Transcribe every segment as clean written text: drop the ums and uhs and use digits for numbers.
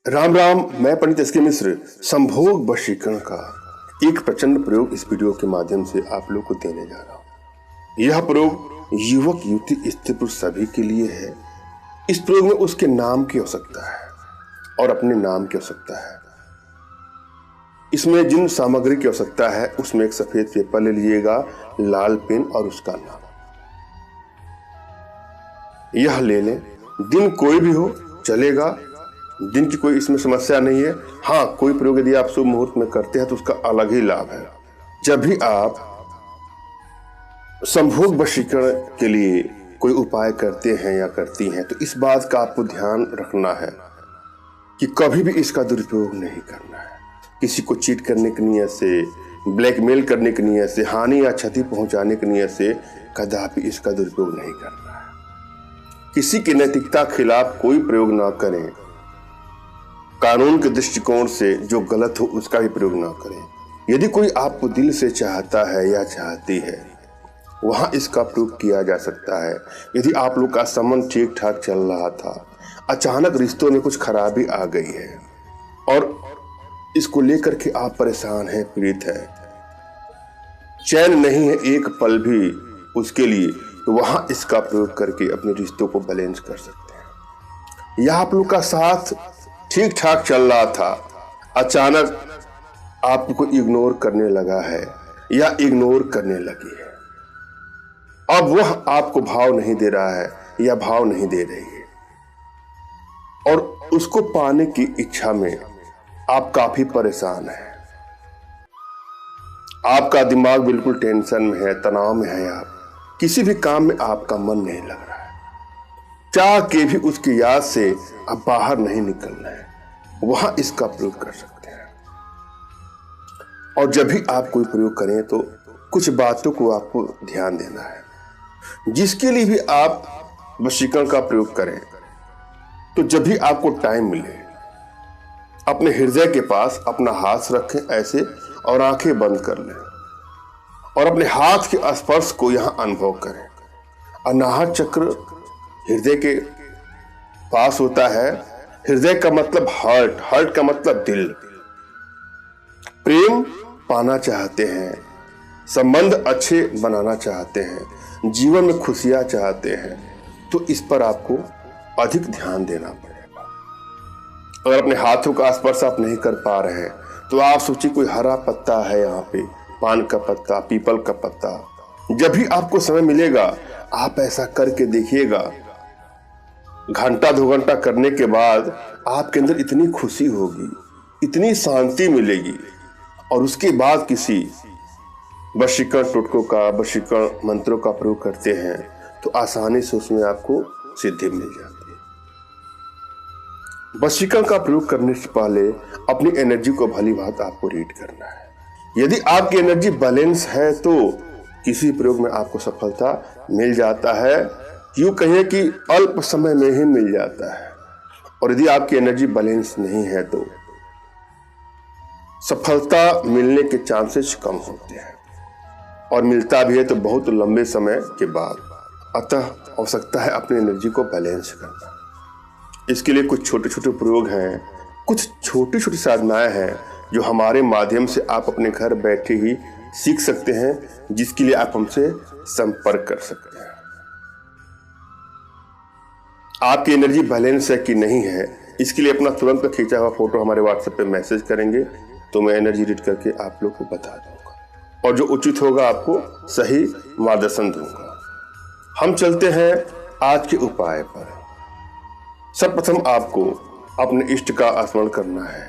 राम राम। मैं पंडित एस.के. मिश्र संभोग वशीकरण का एक प्रचंड प्रयोग इस वीडियो के माध्यम से आप लोग को देने जा रहा हूं। यह प्रयोग युवक युवती स्त्री पुरुष सभी के लिए है। इस प्रयोग में उसके नाम की आवश्यकता है और अपने नाम की आवश्यकता है। इसमें जिन सामग्री की आवश्यकता है उसमें एक सफेद पेपर ले लीजिएगा, लाल पेन और उसका नाम यह ले लें। दिन कोई भी हो चलेगा, दिन की कोई इसमें समस्या नहीं है। हाँ, कोई प्रयोग यदि आप शुभ मुहूर्त में करते हैं तो उसका अलग ही लाभ है। जब भी आप संभोग वशीकरण के लिए कोई उपाय करते हैं या करती हैं तो इस बात का आपको ध्यान रखना है कि कभी भी इसका दुरुपयोग नहीं करना है। किसी को चीट करने की नीयत से, ब्लैकमेल करने की नीयत से, हानि या क्षति पहुंचाने की नीयत से कदापि इसका दुरुपयोग नहीं करना है। किसी की नैतिकता के खिलाफ कोई प्रयोग ना करें। कानून के दृष्टिकोण से जो गलत हो उसका भी प्रयोग ना करें। यदि कोई आपको दिल से चाहता है या चाहती है वहां इसका प्रयोग किया जा सकता है। यदि आप लोग का संबंध ठीक ठाक चल रहा था, अचानक रिश्तों में कुछ खराबी आ गई है और इसको लेकर के आप परेशान हैं, पीड़ित हैं, चैन नहीं है एक पल भी उसके लिए, तो वहां इसका प्रयोग करके अपने रिश्तों को बैलेंस कर सकते हैं। या आप लोग का साथ ठीक ठाक चल रहा था, अचानक आपको इग्नोर करने लगा है या इग्नोर करने लगी है, अब वह आपको भाव नहीं दे रहा है या भाव नहीं दे रही है और उसको पाने की इच्छा में आप काफी परेशान हैं। आपका दिमाग बिल्कुल टेंशन में है, तनाव में है। आप किसी भी काम में आपका मन नहीं लग रहा है, चाह के भी उसकी याद से अब बाहर नहीं निकलना है, वहां इसका प्रयोग कर सकते हैं। और जब भी आप कोई प्रयोग करें तो कुछ बातों को आपको ध्यान देना है। जिसके लिए भी आप वशीकरण का प्रयोग करें तो जब भी आपको टाइम मिले अपने हृदय के पास अपना हाथ रखें ऐसे और आंखें बंद कर लें और अपने हाथ के स्पर्श को यहां अनुभव करें। अनाहत चक्र हृदय के पास होता है। हृदय का मतलब हार्ट, हार्ट का मतलब दिल। प्रेम पाना चाहते हैं, संबंध अच्छे बनाना चाहते हैं, जीवन में खुशियां चाहते हैं, तो इस पर आपको अधिक ध्यान देना पड़ेगा। अगर अपने हाथों का स्पर्श आप नहीं कर पा रहे हैं तो आप सोचिए कोई हरा पत्ता है यहाँ पे, पान का पत्ता, पीपल का पत्ता। जब भी आपको समय मिलेगा आप ऐसा करके देखिएगा। घंटा 2 घंटा करने के बाद आपके अंदर इतनी खुशी होगी, इतनी शांति मिलेगी और उसके बाद किसी वशीकरण टोटकों का, वशीकरण मंत्रों का प्रयोग करते हैं तो आसानी से उसमें आपको सिद्धि मिल जाती है। वशीकरण का प्रयोग करने से पहले अपनी एनर्जी को भली भांति आपको रीड करना है। यदि आपकी एनर्जी बैलेंस है तो किसी प्रयोग में आपको सफलता मिल जाता है, यूं कहें कि अल्प समय में ही मिल जाता है। और यदि आपकी एनर्जी बैलेंस नहीं है तो सफलता मिलने के चांसेस कम होते हैं और मिलता भी है तो बहुत लंबे समय के बाद। अतः आवश्यकता है अपनी एनर्जी को बैलेंस करना। इसके लिए कुछ छोटे छोटे प्रयोग हैं, कुछ छोटी छोटी साधनाएं हैं जो हमारे माध्यम से आप अपने घर बैठे ही सीख सकते हैं, जिसके लिए आप हमसे संपर्क कर सकते हैं। आपकी एनर्जी बैलेंस है कि नहीं है, इसके लिए अपना तुरंत खींचा हुआ फोटो हमारे व्हाट्सएप पे मैसेज करेंगे तो मैं एनर्जी रीड करके आप लोग को बता दूंगा और जो उचित होगा आपको सही मार्गदर्शन दूंगा। हम चलते हैं आज के उपाय पर। सर्वप्रथम आपको अपने इष्ट का स्मरण करना है,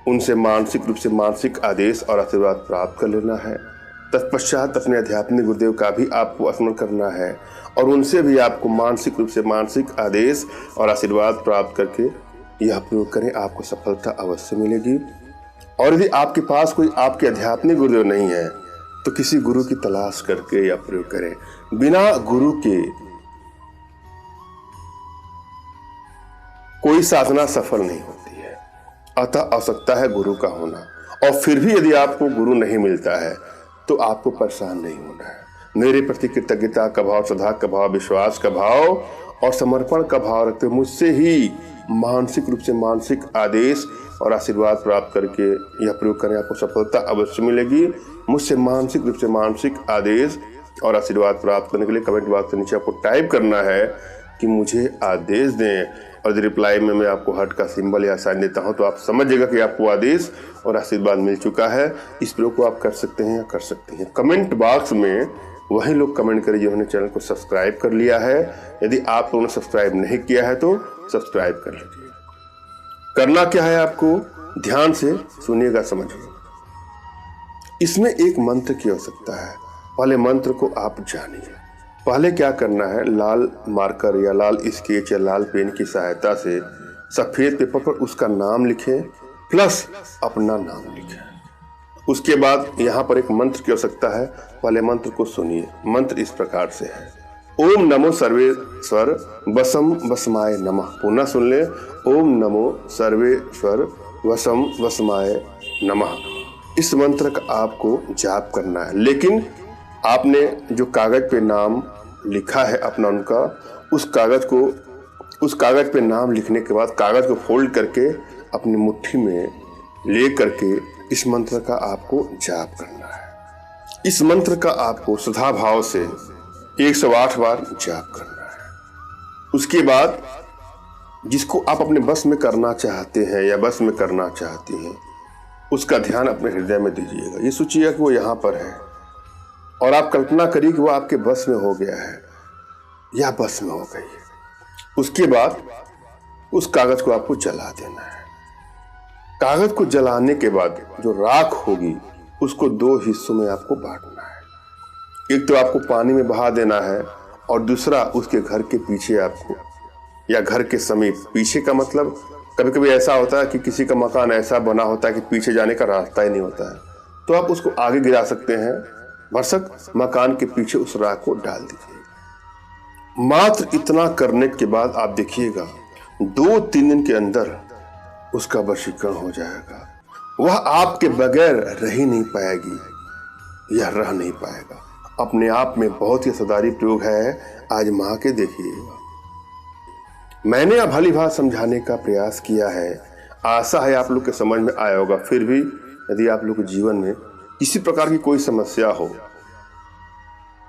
उनसे मानसिक रूप से मानसिक आदेश और आशीर्वाद प्राप्त कर लेना है। तत्पश्चात अपने आध्यात्मिक गुरुदेव का भी आपको स्मरण करना है और उनसे भी आपको मानसिक रूप से मानसिक आदेश और आशीर्वाद प्राप्त करके यह प्रयोग करें, आपको सफलता अवश्य मिलेगी। और यदि आपके पास कोई आपके आध्यात्मिक गुरुदेव नहीं है तो किसी गुरु की तलाश करके यह प्रयोग करें। बिना गुरु के कोई साधना सफल नहीं होती है, अतः आवश्यकता है गुरु का होना। और फिर भी यदि आपको गुरु नहीं मिलता है तो आपको परेशान नहीं होना है। मेरे प्रति कृतज्ञता का भाव, श्रद्धा का भाव, विश्वास का भाव और समर्पण का भाव रखते हुए मुझसे ही मानसिक रूप से मानसिक आदेश और आशीर्वाद प्राप्त करके यह प्रयोग करें, आपको सफलता अवश्य मिलेगी। मुझसे मानसिक रूप से मानसिक आदेश और आशीर्वाद प्राप्त करने के लिए कमेंट बॉक्स के नीचे आपको टाइप करना है कि मुझे आदेश दें, और रिप्लाई में मैं आपको हार्ट का सिंबल या साइन देता हूं, तो आप समझिएगा कि आपको आदेश और आशीर्वाद मिल चुका है। इस प्रयोग को आप कर सकते हैं या कर सकते हैं। कमेंट बॉक्स में वही लोग कमेंट करें जिन्होंने चैनल को सब्सक्राइब कर लिया है। यदि आप लोगों ने सब्सक्राइब नहीं किया है तो सब्सक्राइब कर लीजिए। करना क्या है, आपको ध्यान से सुनिएगा, समझिए। इसमें एक मंत्र की आवश्यकता है। पहले मंत्र को आप जानिए। पहले क्या करना है, लाल मार्कर या लाल स्केच या लाल पेन की सहायता से सफेद पेपर पर उसका नाम लिखें प्लस अपना नाम लिखें। उसके बाद यहाँ पर एक मंत्र की आवश्यकता है। पहले मंत्र को सुनिए। मंत्र इस प्रकार से है, ओम नमो सर्वेश्वर वसम वसमाय नमः। पुनः सुन ले, ओम नमो सर्वेश्वर वसम वसमाय नमः। इस मंत्र का आपको जाप करना है, लेकिन आपने जो कागज पे नाम लिखा है अपना उनका, उस कागज पे नाम लिखने के बाद कागज को फोल्ड करके अपनी मुट्ठी में ले करके इस मंत्र का आपको जाप करना है। इस मंत्र का आपको श्रद्धा भाव से 108 बार जाप करना है। उसके बाद जिसको आप अपने बस में करना चाहते हैं या बस में करना चाहती हैं, उसका ध्यान अपने हृदय में दीजिएगा। ये सोचिएगा कि वो यहाँ पर है और आप कल्पना करिए कि वो आपके बस में हो गया है या बस में हो गई है। उसके बाद उस कागज को आपको जला देना है। कागज को जलाने के बाद जो राख होगी उसको 2 हिस्सों में आपको बांटना है। एक तो आपको पानी में बहा देना है और दूसरा उसके घर के पीछे आपको, या घर के समीप। पीछे का मतलब कभी कभी ऐसा होता है कि किसी का मकान ऐसा बना होता है कि पीछे जाने का रास्ता ही नहीं होता है, तो आप उसको आगे गिरा सकते हैं। भरसक मकान के पीछे उस राख को डाल दीजिए। मात्र इतना करने के बाद आप देखिएगा 2-3 दिन के अंदर उसका वशीकरण हो जाएगा। वह आपके बगैर रह ही नहीं पाएगी या रह नहीं पाएगा। अपने आप में बहुत ही असरदारी प्रयोग है, आजमा के देखिएगा। मैंने अब भली भांति समझाने का प्रयास किया है, आशा है आप लोग के समझ में आया होगा। फिर भी यदि आप लोग के जीवन में किसी प्रकार की कोई समस्या हो,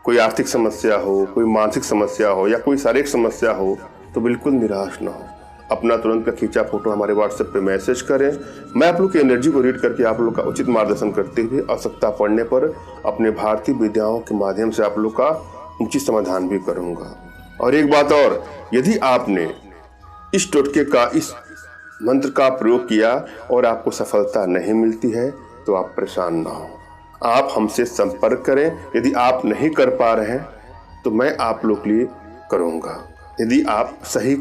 कोई आर्थिक समस्या हो, कोई मानसिक समस्या हो या कोई शारीरिक समस्या हो, तो बिल्कुल निराश ना हो। अपना तुरंत का खींचा फोटो हमारे व्हाट्सएप पे मैसेज करें। मैं आप लोग की एनर्जी को रीड करके आप लोग का उचित मार्गदर्शन करते हुए आवश्यकता पड़ने पर अपने भारतीय विद्याओं के माध्यम से आप लोग का उचित समाधान भी करूँगा। और एक बात और, यदि आपने इस टोटके का, इस मंत्र का प्रयोग किया और आपको सफलता नहीं मिलती है, तो आप परेशान ना हो। आप हमसे संपर्क करें। यदि आप नहीं कर पा रहे हैं तो मैं आप लोग के लिए करूँगा, यदि आप सही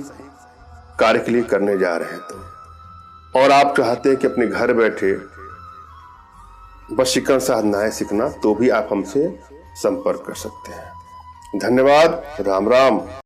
कार्य के लिए करने जा रहे हैं तो। और आप चाहते हैं कि अपने घर बैठे वशीकरण साधनाएं सीखना, तो भी आप हमसे संपर्क कर सकते हैं। धन्यवाद। राम राम।